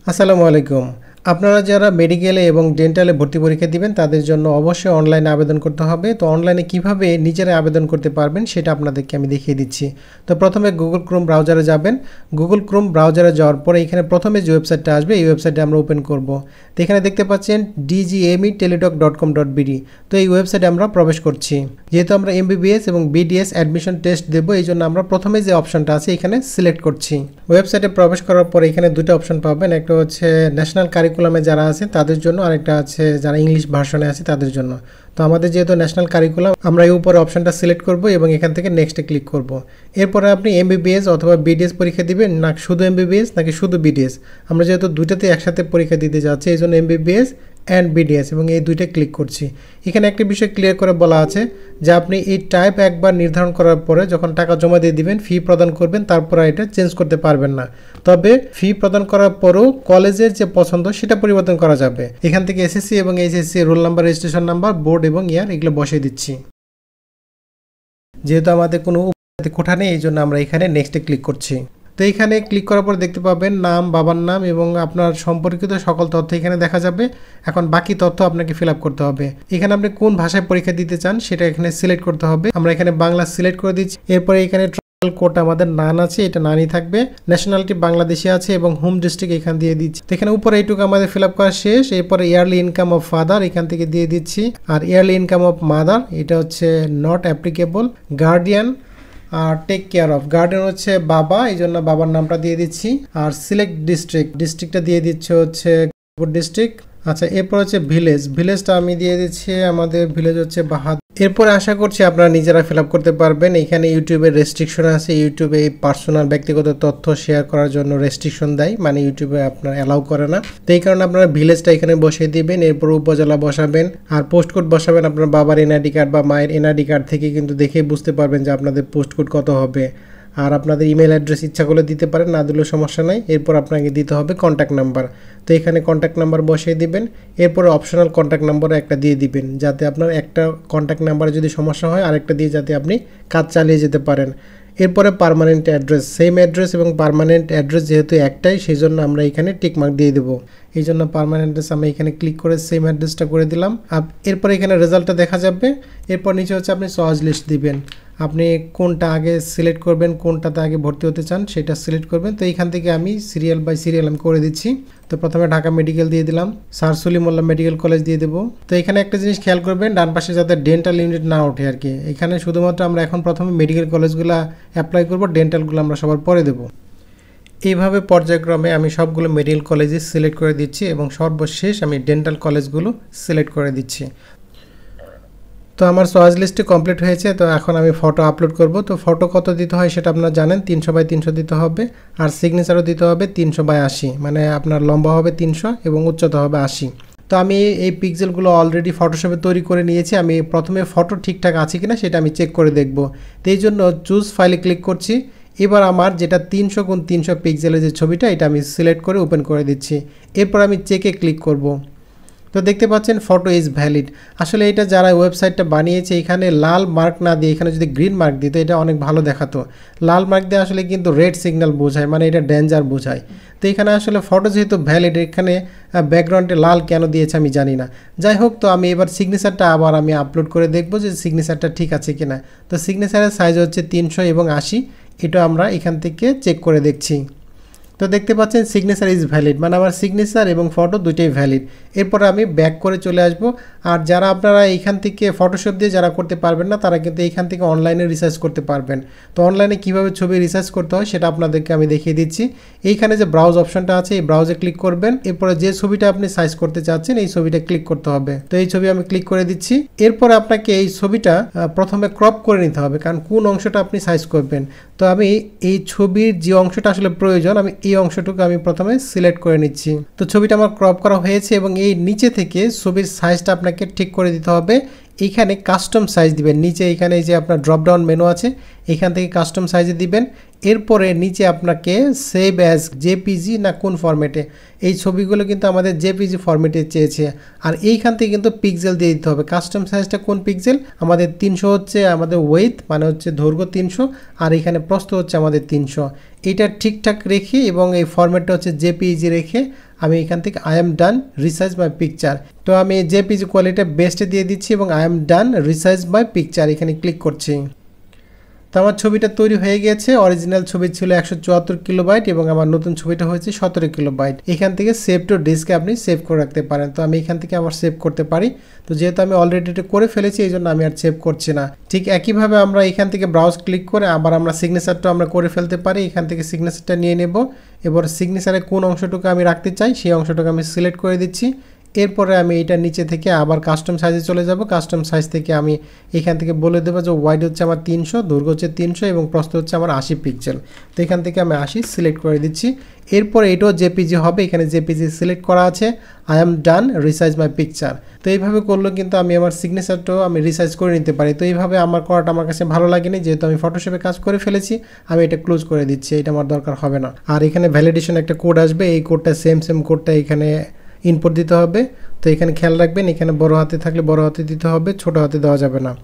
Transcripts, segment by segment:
আসসালামু আলাইকুম। আপনারা যারা মেডিকেলে এবং ডেন্টালে ভর্তি পরীক্ষা দিবেন তাদের জন্য অবশ্যই অনলাইনে আবেদন করতে হবে। তো অনলাইনে কিভাবে নিজেরা আবেদন করতে পারবেন সেটা আপনাদেরকে আমি দেখিয়ে দিচ্ছি। তো প্রথমে গুগল ক্রোম ব্রাউজারে যাবেন। গুগল ক্রোম ব্রাউজারে যাওয়ার পরে এখানে প্রথমে যে ওয়েবসাইটটা আসবে এই ওয়েবসাইটে আমরা ওপেন করব। তো এখানে দেখতে পাচ্ছেন dgmeteledoc.com.bd। তো এই ওয়েবসাইটে আমরা প্রবেশ করছি। যেহেতু আমরা এমবিবিএস এবং বিডিএস অ্যাডমিশন টেস্ট দেবো এই জন্য আমরা প্রথমে যে অপশনটা আছে এখানে সিলেক্ট করছি। ওয়েবসাইটে প্রবেশ করার পরে এখানে দুটো অপশন পাবেন, একটা হচ্ছে ন্যাশনাল কারিকুলামে যারা আছে তাদের জন্য, আরেকটা আছে যারা ইংলিশ ভার্সনে আছে তাদের জন্য। তো আমাদের যেহেতু ন্যাশনাল কারিকুলাম আমরা এই উপরে অপশনটা সিলেক্ট করব এবং এখান থেকে নেক্সটে ক্লিক করব। এরপরে আপনি এমবিবিএস অথবা বিডিএস পরীক্ষা দিবেন না শুধু এমবিবিএস নাকি শুধু বিডিএস, আমরা যেহেতু দুইটাতে একসাথে পরীক্ষা দিতে যাচ্ছি এই জন্য এমবিবিএস অ্যান্ড বিডিএস এবং এই দুইটা ক্লিক করছি। এখানে একটি বিষয় ক্লিয়ার করে বলা আছে যে আপনি এই টাইপ একবার নির্ধারণ করার পরে যখন টাকা জমা দিয়ে দিবেন, ফি প্রদান করবেন, তারপর এটা চেঞ্জ করতে পারবেন না। তবে ফি প্রদান করার পরও কলেজের যে পছন্দ সেটা পরিবর্তন করা যাবে। এখান থেকে এসএসসি এবং HSC roll number, registration number, board এবং ইয়ার এগুলো বসিয়ে দিচ্ছি। যেহেতু আমাদের কোনো কোঠা নেই এই জন্য আমরা এখানে নেক্সটে ক্লিক করছি। তো এখানে ক্লিক করার পর দেখতে পাবেন নাম, বাবার নাম এবং আপনার সম্পর্কিত সকল তথ্য এখানে দেখা যাবে। এখন বাকি তথ্য আপনাকে ফিল আপ করতে হবে। এখানে আপনি কোন ভাষায় পরীক্ষা দিতে চান সেটা এখানে সিলেক্ট করতে হবে। আমরা এখানে বাংলা সিলেক্ট করে দিচ্ছি। এরপরে এখানে ট্রাভেল কোড আমাদের নান আছে, এটা নানই থাকবে। ন্যাশনালিটি বাংলাদেশি আছে এবং হোম ডিস্ট্রিক্ট এখান দিয়ে দিচ্ছি। তো এখানে উপরে এইটুকু আমাদের ফিল আপ করা শেষ। এরপরে ইয়ারলি ইনকাম অফ ফাদার এখান থেকে দিয়ে দিচ্ছি। আর ইয়ারলি ইনকাম অফ মাদার এটা হচ্ছে নট অ্যাপ্লিকেবল। গার্ডিয়ান আর টেক কেয়ার অফ, গার্ডিয়ান হচ্ছে বাবা, এই জন্য বাবার নামটা দিয়ে দিচ্ছি। আর সিলেক্ট ডিস্ট্রিক্টটা দিয়ে দিচ্ছে হচ্ছে ডিস্ট্রিক্ট। আচ্ছা, এরপর হচ্ছে ভিলেজটা আমি দিয়ে দিচ্ছি, আমাদের ভিলেজ হচ্ছে বাহাদুর। এরপরে আশা করছি আপনারা নিজেরা ফিল আপ করতে পারবেন। এখানে ইউটিউবের রেস্ট্রিকশন আছে, ইউটিউবে এই পার্সোনাল ব্যক্তিগত তথ্য শেয়ার করার জন্য রেস্ট্রিকশন দেয়, মানে ইউটিউবে আপনার অ্যালাউ করে না। তো এই কারণে আপনারা ভিলেজটা এখানে বসিয়ে দিবেন। এরপর উপজেলা বসাবেন আর পোস্ট কোড বসাবেন। আপনার বাবার এনআইডি কার্ড বা মায়ের এনআইডি কার্ড থেকে কিন্তু দেখে বুঝতে পারবেন যে আপনাদের পোস্ট কোড কত হবে। আর আপনাদের ইমেল অ্যাড্রেস ইচ্ছা করলে দিতে পারেন, না দিলেও সমস্যা নাই। এরপর আপনাকে দিতে হবে কন্ট্যাক্ট নাম্বার। তো এখানে কন্ট্যাক্ট নাম্বার বসিয়ে দিবেন। এরপরে অপশনাল কন্ট্যাক্ট নাম্বার একটা দিয়ে দিবেন, যাতে আপনার একটা কন্ট্যাক্ট নাম্বারে যদি সমস্যা হয় আরেকটা দিয়ে যাতে আপনি কাজ চালিয়ে যেতে পারেন। এরপরে পার্মানেন্ট অ্যাড্রেস, সেম অ্যাড্রেস এবং পার্মানেন্ট অ্যাড্রেস যেহেতু একটাই সেই জন্য আমরা এখানে টিকমার্ক দিয়ে দেবো। এই জন্য পার্মানেন্ট অ্যাড্রেস আমরা এখানে ক্লিক করে সেম অ্যাড্রেসটা করে দিলাম। এরপর এখানে রেজাল্টটা দেখা যাবে। এরপর নিচে হচ্ছে আপনি চয়েস লিস্ট দিবেন, আপনি কোনটা আগে সিলেক্ট করবেন, কোনটাতে আগে ভর্তি হতে চান সেটা সিলেক্ট করবেন। তো এইখান থেকে আমি সিরিয়াল বাই সিরিয়াল আমি করে দিচ্ছি। তো প্রথমে ঢাকা মেডিকেল দিয়ে দিলাম, স্যার সলিমুল্লাহ মেডিকেল কলেজ দিয়ে দেবো। তো এখানে একটা জিনিস খেয়াল করবেন, ডান পাশে যাতে ডেন্টাল ইউনিট না ওঠে আর কি। এখানে শুধুমাত্র আমরা এখন প্রথমে মেডিকেল কলেজগুলো অ্যাপ্লাই করবো, ডেন্টালগুলো আমরা সবার পরে দেবো। এইভাবে পর্যায়ক্রমে আমি সবগুলো মেডিকেল কলেজে সিলেক্ট করে দিচ্ছি এবং সর্বশেষ আমি ডেন্টাল কলেজগুলো সিলেক্ট করে দিচ্ছি। তো আমার চয়েস লিস্টটি কমপ্লিট হয়েছে। তো এখন আমি ফটো আপলোড করব। তো ফটো কত দিতে হয় সেটা আপনারা জানেন, 300x300 দিতে হবে। আর সিগনেচারও দিতে হবে 300x80, মানে আপনার লম্বা হবে 300 এবং উচ্চতা হবে 80। তো আমি এই পিক্সেলগুলো অলরেডি ফটোশপে তৈরি করে নিয়েছি। আমি প্রথমে ফটো ঠিকঠাক আছে কিনা সেটা আমি চেক করে দেখব। তো এই জন্য চুজ ফাইলে ক্লিক করছি। এবার আমার যেটা 300x300 পিক্সেলের যে ছবিটা এটা আমি সিলেক্ট করে ওপেন করে দিচ্ছি। এরপর আমি চেকে ক্লিক করব। তো দেখতে পাচ্ছেন ফটো ইজ ভ্যালিড। আসলে এটা যারা ওয়েবসাইটটা বানিয়েছে এখানে লাল মার্ক না দিয়ে এখানে যদি গ্রিন মার্ক দিত এটা অনেক ভালো দেখাতো। লাল মার্ক দিয়ে আসলে কিন্তু রেড সিগন্যাল বোঝায়, মানে এটা ডেঞ্জার বোঝায়। তো এখানে আসলে ফটো যেহেতু ভ্যালিড, এখানে ব্যাকগ্রাউন্ডে লাল কেন দিয়েছে আমি জানি না। যাই হোক, তো আমি এবার সিগনেচারটা আবার আমি আপলোড করে দেখবো যে সিগনেচারটা ঠিক আছে কিনা। তো সিগনেচারের সাইজ হচ্ছে 300 এবং 80, এটা আমরা এখান থেকে চেক করে দেখছি। তো দেখতে পাচ্ছেন সিগনেচার ইজ ভ্যালিড, মানে আমার সিগনেচার এবং ফটো দুটোই ভ্যালিড। এরপরে আমি ব্যাক করে চলে আসব। আর যারা আপনারা এইখান থেকে ফটোশপ দিয়ে যারা করতে পারবেন না তারা কিন্তু এইখান থেকে অনলাইনে রিসার্চ করতে পারবেন। তো অনলাইনে কীভাবে ছবি রিসার্চ করতে হয় সেটা আপনাদেরকে আমি দেখিয়ে দিচ্ছি। এইখানে যে ব্রাউজ অপশনটা আছে এই ব্রাউজে ক্লিক করবেন। এরপরে যে ছবিটা আপনি সাইজ করতে চাচ্ছেন এই ছবিটা ক্লিক করতে হবে। তো এই ছবি আমি ক্লিক করে দিচ্ছি। এরপরে আপনাকে এই ছবিটা প্রথমে ক্রপ করে নিতে হবে, কারণ কোন অংশটা আপনি সাইজ করবেন। তো আমি এই ছবির যে অংশটা আসলে প্রয়োজন আমি এই অংশটুকু আমি প্রথমে সিলেক্ট করে নিচ্ছি। তো ছবিটা আমার ক্রপ করা হয়েছে এবং এই নিচে থেকে ছবির সাইজটা আপনাকে ঠিক করে দিতে হবে। এইখানে কাস্টম সাইজ দিবেন, নিচে এখানে যে আপনার ড্রপ ডাউন মেনু আছে এখান থেকে কাস্টম সাইজে দিবেন। এরপরে নিচে আপনাকে সেভ অ্যাজ জেপিজি না কোন ফরম্যাটে, এই ছবিগুলো কিন্তু আমাদের জেপিজি ফরম্যাটে চেয়েছে। আর এইখান থেকে কিন্তু পিক্সেল দিয়ে দিতে হবে। কাস্টম সাইজটা কোন পিক্সেল, আমাদের 300 হচ্ছে আমাদের ওয়েথ, মানে হচ্ছে দৈর্ঘ্য 300, আর এখানে প্রস্থ হচ্ছে আমাদের 300। এটা ঠিকঠাক রেখে এবং এই ফরম্যাটটা হচ্ছে জেপিজি রেখে আমি এখান থেকে I am done resize my picture, তো আমি জেপিজি কোয়ালিটি বেস্টে দিয়ে দিচ্ছি এবং I am done resize my picture এখানে ক্লিক করছি। তো আমার ছবিটা তৈরি হয়ে গেছে। অরিজিনাল ছবি ছিল 174 কিলোবাইট এবং আমার নতুন ছবিটা হয়েছে 17 কিলোবাইট। এখান থেকে সেভ টু ডিস্কে আপনি সেভ করে রাখতে পারেন। তো আমি এখান থেকে আবার সেভ করতে পারি। তো যেহেতু আমি অলরেডি এটা করে ফেলেছি এই জন্য আমি আর সেভ করছি না। ঠিক একইভাবে আমরা এখান থেকে ব্রাউজ ক্লিক করে আবার আমরা সিগনেচারটা আমরা করে ফেলতে পারি। এখান থেকে সিগনেচারটা নিয়ে নেব। এবার সিগনেচারে কোন অংশটুকু আমি রাখতে চাই সেই অংশটুকু আমি সিলেক্ট করে দিচ্ছি। এরপরে আমি এটা নিচে থেকে আবার কাস্টম সাইজে চলে যাব। কাস্টম সাইজ থেকে আমি এখান থেকে বলে দেবো যে ওয়াইড হচ্ছে আমার 300, দৈর্ঘ্য হচ্ছে 300 এবং প্রস্থ হচ্ছে আমার 80 পিক্সেল। তো এখান থেকে আমি 80 সিলেক্ট করে দিচ্ছি। এরপর এটাও জেপিজি হবে, এখানে জেপিজি সিলেক্ট করা আছে, I am done resize my picture. তো এইভাবে করলেও কিন্তু আমি আমার সিগনেচারটাও আমি রিসাইজ করে নিতে পারি। তো এইভাবে আমার করাটা আমার কাছে ভালো লাগেনি, যেহেতু আমি ফটোশপে কাজ করে ফেলেছি আমি এটা ক্লোজ করে দিচ্ছি, এটা আমার দরকার হবে না। আর এখানে ভ্যালিডেশন একটা কোড আসবে, এই কোডটা সেম কোডটা এখানে ইনপুট দিতে হবে। তো এখানে খেয়াল রাখবেন, এখানে বড় হাতে থাকলে বড় হাতে দিতে হবে, ছোট হাতে দেওয়া যাবে না।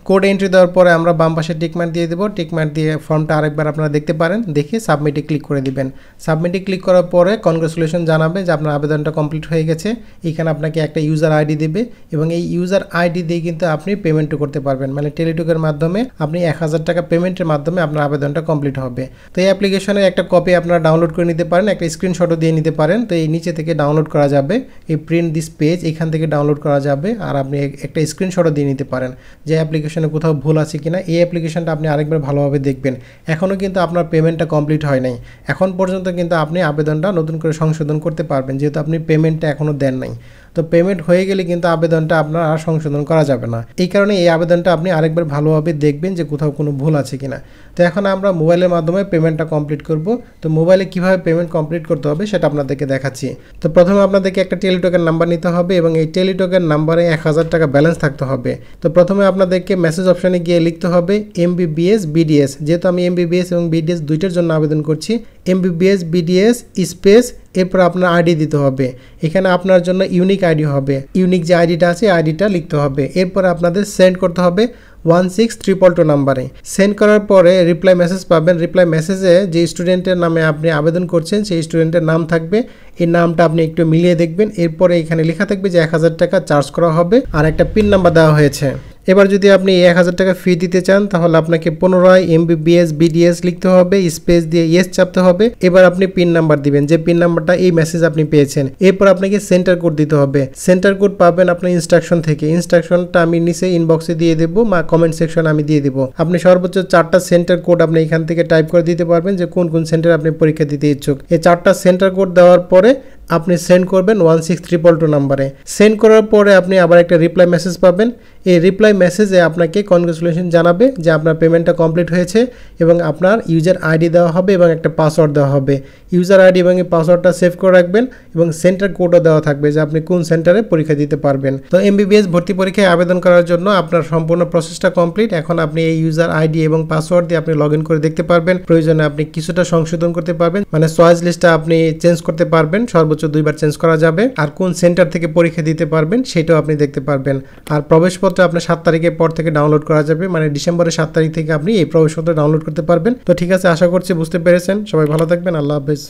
কোড এন্ট্রি দেওয়ার পরে আমরা বাম পাশে টিকমার্ক দিয়ে দেবো। টিকমার্ক দিয়ে ফর্মটা আরেকবার আপনারা দেখতে পারেন, দেখে সাবমিটে ক্লিক করে দিবেন। সাবমিটে ক্লিক করার পরে কনগ্রাচুলেশন জানাবে যে আপনার আবেদনটা কমপ্লিট হয়ে গেছে। এখানে আপনাকে একটা ইউজার আইডি দেবে এবং এই ইউজার আইডি দিয়ে কিন্তু আপনি পেমেন্টও করতে পারবেন, মানে টেলিটকের মাধ্যমে আপনি 1000 টাকা পেমেন্টের মাধ্যমে আপনার আবেদনটা কমপ্লিট হবে। তো এই অ্যাপ্লিকেশনের একটা কপি আপনারা ডাউনলোড করে নিতে পারেন, একটা স্ক্রিনশটও দিয়ে নিতে পারেন। তো এই নিচে থেকে ডাউনলোড করা যাবে, এই প্রিন্ট দিস পেজ এখান থেকে ডাউনলোড করা যাবে। আর আপনি একটা স্ক্রিনশটও দিয়ে নিতে পারেন যে অ্যাপ্লিকেশনে কোথাও ভুল আছে কিনা। এই অ্যাপ্লিকেশনটা আপনি আরেকবার ভালোভাবে দেখবেন। এখনও কিন্তু আপনার পেমেন্টটা কমপ্লিট হয় নাই, এখন পর্যন্ত কিন্তু আপনি আবেদনটা নতুন করে সংশোধন করতে পারবেন, যেহেতু আপনি পেমেন্টটা এখনও দেন নাই। তো পেমেন্ট হয়ে গেলে কিন্তু আবেদনটা আপনার আর সংশোধন করা যাবে না। এই কারণে এই আবেদনটা আপনি আরেকবার ভালোভাবে দেখবেন যে কোথাও কোনো ভুল আছে কিনা। তো এখন আমরা মোবাইলের মাধ্যমে পেমেন্টটা কমপ্লিট করব। তো মোবাইলে কিভাবে পেমেন্ট কমপ্লিট করতে হবে সেটা আপনাদেরকে দেখাচ্ছি। তো প্রথমে আপনাদেরকে একটা টেলিটকের নাম্বার নিতে হবে এবং এই টেলিটকের নাম্বারে 1000 টাকা ব্যালেন্স থাকতে হবে। তো প্রথমে আপনাদেরকে মেসেজ অপশানে গিয়ে লিখতে হবে MBBS BDS, যেহেতু আমি MBBS এবং BDS দুইটার জন্য আবেদন করছি। MBBS BDS স্পেস এরপর আপনার আইডি দিতে হবে। এখানে আপনার জন্য ইউনিক আইডি হবে, ইউনিক যে আইডিটা আছে আইডিটা লিখতে হবে। এরপর আপনাদের সেন্ড করতে হবে 16222 নাম্বারে। সেন্ড করার পরে রিপ্লাই মেসেজ পাবেন। রিপ্লাই মেসেজে যে স্টুডেন্টের নামে আপনি আবেদন করছেন সেই স্টুডেন্টের নাম থাকবে, এই নামটা আপনি একটু মিলিয়ে দেখবেন। এরপরে এখানে লেখা থাকবে যে 1000 টাকা চার্জ করা হবে আর একটা পিন নাম্বার দেওয়া হয়েছে। এবার যদি আপনি 1000 টাকা ফি দিতে চান তাহলে আপনাকে পুনরায় MBBS BDS লিখতে হবে, স্পেস দিয়ে ইয়েস চাপতে হবে। এবার আপনি পিন নাম্বার দিবেন, যে পিন নাম্বারটা এই মেসেজ আপনি পেয়েছেন। এরপর আপনাকে সেন্টার কোড দিতে হবে। সেন্টার কোড পাবেন আপনার ইনস্ট্রাকশন থেকে। ইনস্ট্রাকশনটা আমি নিচে ইনবক্সে দিয়ে দেবো বা কমেন্ট সেকশন আমি দিয়ে দেবো। আপনি সর্বোচ্চ 4টা সেন্টার কোড আপনি এখান থেকে টাইপ করে দিতে পারবেন যে কোন কোন সেন্টারে আপনি পরীক্ষা দিতে ইচ্ছুক। এই 4টা সেন্টার কোড দেওয়ার পরে আপনি সেন্ড করবেন 16222 নাম্বারে। সেন্ড করার পরে আপনি আবার একটা রিপ্লাই মেসেজ পাবেন। এই রিপ্লাই মেসেজে আপনাকে কনগ্রাচুলেশন জানাবে যে আপনার পেমেন্টটা কমপ্লিট হয়েছে এবং আপনার ইউজার আইডি দেওয়া হবে এবং একটা পাসওয়ার্ড দেওয়া হবে। ইউজার আইডি এবং এই পাসওয়ার্ডটা সেভ করে রাখবেন এবং সেন্টার কোডও দেওয়া থাকবে যে আপনি কোন সেন্টারে পরীক্ষা দিতে পারবেন। তো MBBS ভর্তি পরীক্ষায় আবেদন করার জন্য আপনার সম্পূর্ণ প্রসেসটা কমপ্লিট। এখন আপনি এই ইউজার আইডি এবং পাসওয়ার্ড দিয়ে আপনি লগ ইন করে দেখতে পারবেন। প্রয়োজনে আপনি কিছুটা সংশোধন করতে পারবেন, মানে চয়েস লিস্টটা আপনি চেঞ্জ করতে পারবেন, সর্বোচ্চ 2বার চেঞ্জ করা যাবে। আর কোন সেন্টার থেকে পরীক্ষা দিতে পারবেন সেটাও আপনি দেখতে পারবেন। আর প্রবেশপত্র আপনার 7 তারিখের পর থেকে ডাউনলোড করা যাবে, মানে ডিসেম্বরের 7 তারিখ থেকে আপনি এই প্রবেশপত্র ডাউনলোড করতে পারবেন। তো ঠিক আছে, আশা করছি বুঝতে পেরেছেন। সবাই ভালো থাকবেন, আল্লাহ হাফেজ।